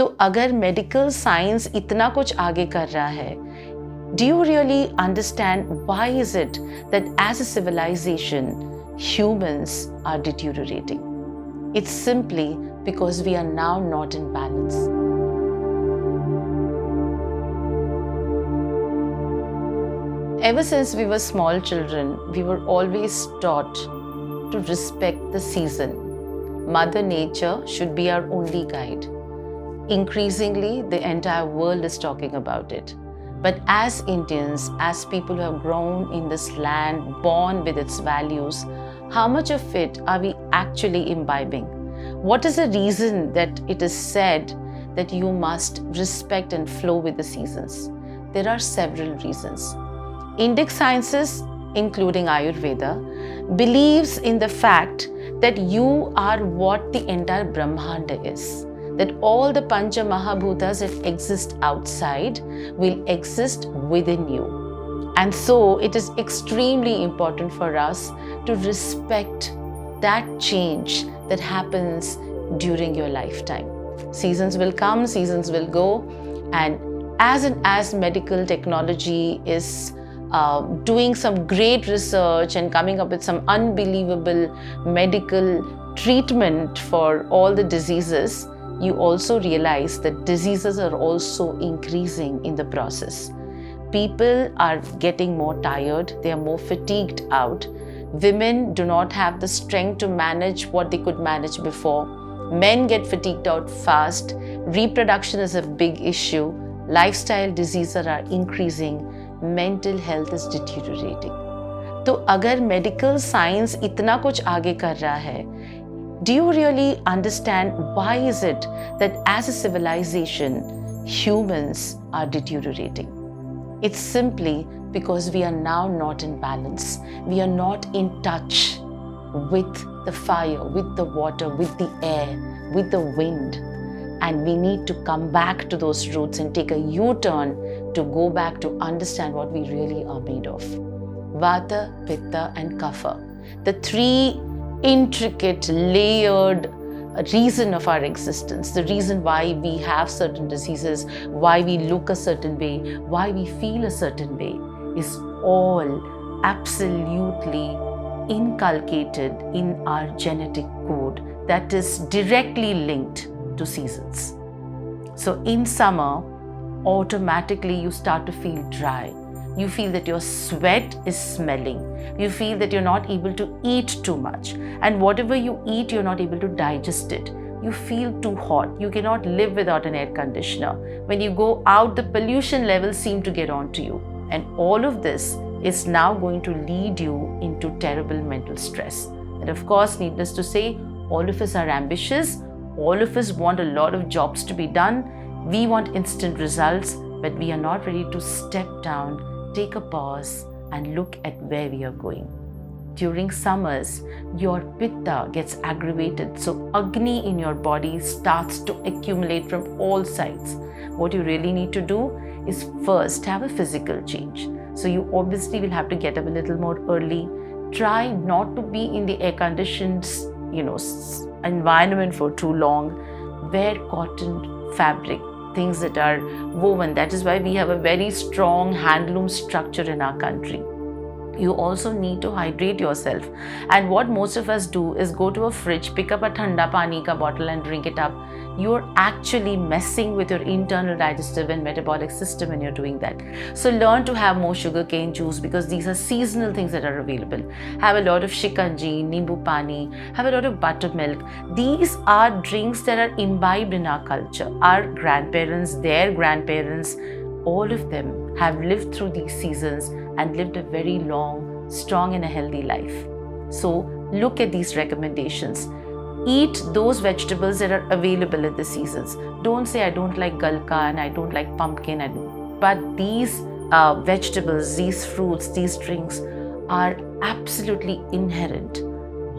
तो अगर medical science इतना कुछ आगे कर रहा है, do you really understand why is it that as a civilization, humans are deteriorating? It's simply because we are now not in balance. Ever since we were small children, we were always taught to respect the season. Mother Nature should be our only guide. Increasingly, the entire world is talking about it. But as Indians, as people who have grown in this land, born with its values, how much of it are we actually imbibing? What is the reason that it is said that you must respect and flow with the seasons? There are several reasons. Indic sciences, including Ayurveda, believes in the fact that you are what the entire Brahmanda is. That all the Pancha Mahabhutas that exist outside will exist within you. And so it is extremely important for us to respect that change that happens during your lifetime. Seasons will come, seasons will go, and as medical technology is doing some great research and coming up with some unbelievable medical treatment for all the diseases, you also realize that diseases are also increasing in the process. People are getting more tired, they are more fatigued out. Women do not have the strength to manage what they could manage before. Men get fatigued out fast. Reproduction is a big issue. Lifestyle diseases are increasing. Mental health is deteriorating. तो अगर medical science इतना कुछ आगे कर रहा है, do you really understand why is it that as a civilization, humans are deteriorating? It's simply because we are now not in balance. We are not in touch with the fire, with the water, with the air, with the wind. And we need to come back to those roots and take a U-turn to go back to understand what we really are made of. Vata, Pitta and Kapha. The three intricate, layered reason of our existence, the reason why we have certain diseases, why we look a certain way, why we feel a certain way, is all absolutely inculcated in our genetic code that is directly linked to seasons. So in summer, automatically you start to feel dry. You feel that your sweat is smelling. You feel that you're not able to eat too much. And whatever you eat, you're not able to digest it. You feel too hot. You cannot live without an air conditioner. When you go out, the pollution levels seem to get onto you. And all of this is now going to lead you into terrible mental stress. And of course, needless to say, all of us are ambitious. All of us want a lot of jobs to be done. We want instant results, but we are not ready to step down, take a pause and look at where we are going. During summers, your pitta gets aggravated, so Agni in your body starts to accumulate from all sides. What you really need to do is first have a physical change. So you obviously will have to get up a little more early. Try not to be in the air-conditioned, environment for too long. Wear cotton fabric, things that are woven. That is why we have a very strong handloom structure in our country. You also need to hydrate yourself. And what most of us do is go to a fridge, pick up a thanda pani ka bottle and drink it up. You're actually messing with your internal digestive and metabolic system when you're doing that. So learn to have more sugarcane juice because these are seasonal things that are available. Have a lot of shikanji, nimbu pani, have a lot of buttermilk. These are drinks that are imbibed in our culture. Our grandparents, their grandparents, all of them have lived through these seasons and lived a very long, strong and a healthy life. So look at these recommendations. Eat those vegetables that are available in the seasons. Don't say I don't like galka and I don't like pumpkin. But these vegetables, these fruits, these drinks are absolutely inherent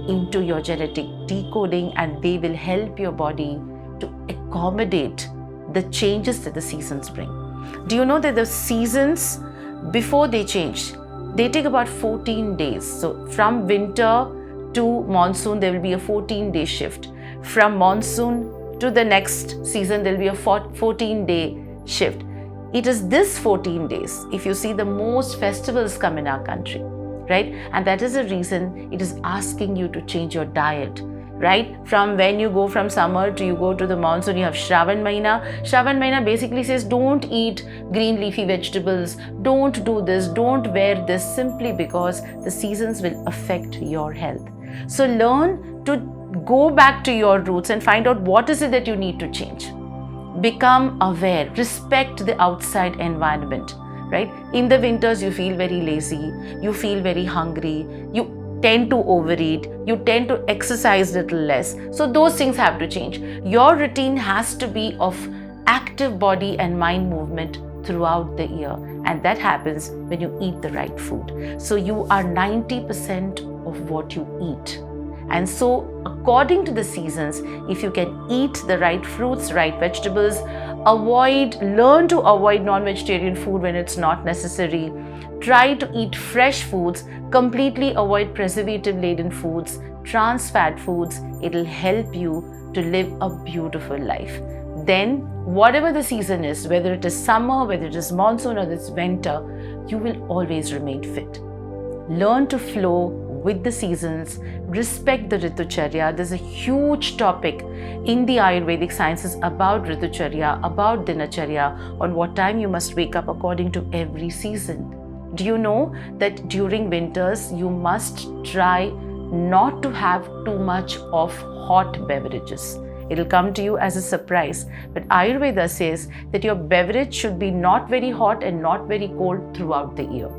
into your genetic decoding, and they will help your body to accommodate the changes that the seasons bring. Do you know that the seasons, before they change, they take about 14 days. So from winter to monsoon, there will be a 14-day shift. From monsoon to the next season, there'll be a 14-day shift. It is this 14 days, if you see, the most festivals come in our country, right? And that is the reason it is asking you to change your diet, right? From when you go from summer to you go to the monsoon, you have Shravan Mahina. Shravan Mahina basically says don't eat green leafy vegetables, don't do this, don't wear this, simply because the seasons will affect your health. So learn to go back to your roots and find out what is it that you need to change. Become aware, respect the outside environment, right? In the winters, you feel very lazy, you feel very hungry, you tend to overeat, you tend to exercise little less. So those things have to change. Your routine has to be of active body and mind movement throughout the year, and that happens when you eat the right food. So you are 90% of what you eat. And so according to the seasons, if you can eat the right fruits, right vegetables, learn to avoid non-vegetarian food when it's not necessary, try to eat fresh foods, completely avoid preservative-laden foods, trans fat foods, it'll help you to live a beautiful life. Then whatever the season is, whether it is summer, whether it is monsoon or it's winter, you will always remain fit. Learn to flow with the seasons, respect the Ritucharya. There's a huge topic in the Ayurvedic sciences about Ritucharya, about Dinacharya, on what time you must wake up according to every season. Do you know that during winters, you must try not to have too much of hot beverages? It'll come to you as a surprise, but Ayurveda says that your beverage should be not very hot and not very cold throughout the year.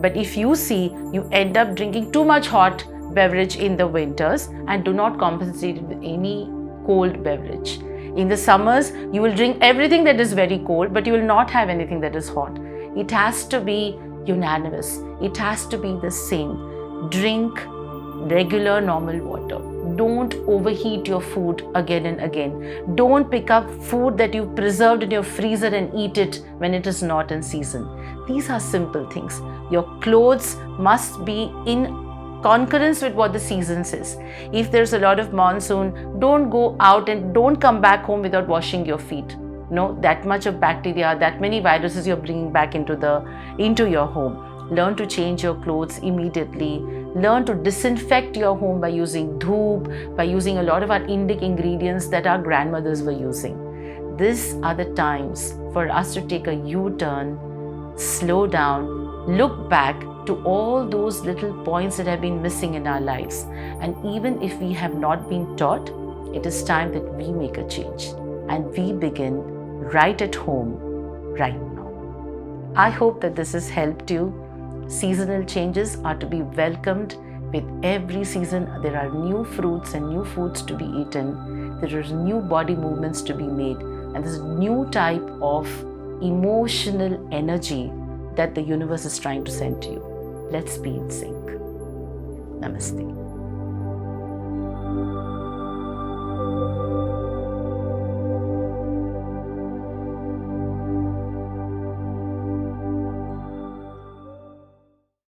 But if you see, you end up drinking too much hot beverage in the winters and do not compensate it with any cold beverage. In the summers, you will drink everything that is very cold, but you will not have anything that is hot. It has to be unanimous. It has to be the same. Drink regular normal water. Don't overheat your food again and again. Don't pick up food that you've preserved in your freezer and eat it when it is not in season. These are simple things. Your clothes must be in concurrence with what the season says. If there's a lot of monsoon, don't go out and don't come back home without washing your feet. No, that much of bacteria, that many viruses you're bringing back into your home. Learn to change your clothes immediately. Learn to disinfect your home by using dhoop, by using a lot of our Indic ingredients that our grandmothers were using. These are the times for us to take a U-turn, slow down, look back to all those little points that have been missing in our lives. And even if we have not been taught, it is time that we make a change and we begin right at home, right now. I hope that this has helped you. Seasonal changes are to be welcomed with every season. There are new fruits and new foods to be eaten. There are new body movements to be made. And there's a new type of emotional energy that the universe is trying to send to you. Let's be in sync. Namaste.